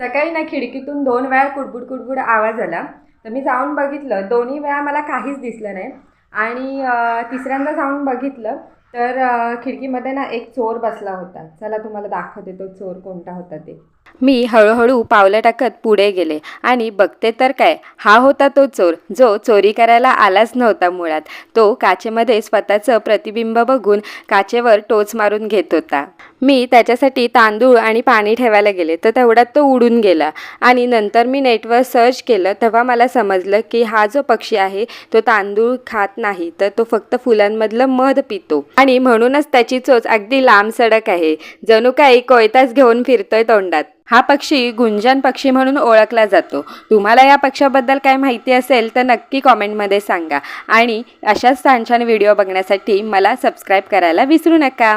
सकाळी ना खिडकीतून 2 वेळा कुडबुड कुडबुड आवाज आला. तर मी जाऊन बघितलं, दोन्ही वेळा मला काहीच दिसलं नाही. आणि तिसऱ्यांदा जाऊन बघितलं तर खिडकीमध्ये ना एक चोर बसला होता. चला तुम्हाला दाखवते तो चोर कोणता होता ते. मी हळूहळू पावलं टाकत पुढे गेले आणि बघते तर काय, हा होता तो चोर जो चोरी करायला आलाच नव्हता मुळात. तो काचेमध्ये स्वतःचं प्रतिबिंब बघून काचेवर टोच मारून घेत होता. मी त्याच्यासाठी तांदूळ आणि पाणी ठेवायला गेले तर तेवढ्यात तो उडून गेला. आणि नंतर मी नेटवर सर्च केलं तेव्हा मला समजलं की हा जो पक्षी आहे तो तांदूळ खात नाही, तर तो फक्त फुलांमधलं मध पितो. आणि म्हणूनच त्याची चोच अगदी लांब सडक आहे, जणू काही कोयताच घेऊन फिरतोय तोंडात. हा पक्षी गुंजन पक्षी म्हणून ओळखला जातो. तुम्हाला या पक्ष्याबद्दल काय माहिती असेल तर नक्की कॉमेंटमध्ये सांगा. आणि अशाच छान छान व्हिडिओ बघण्यासाठी मला सबस्क्राईब करायला विसरू नका.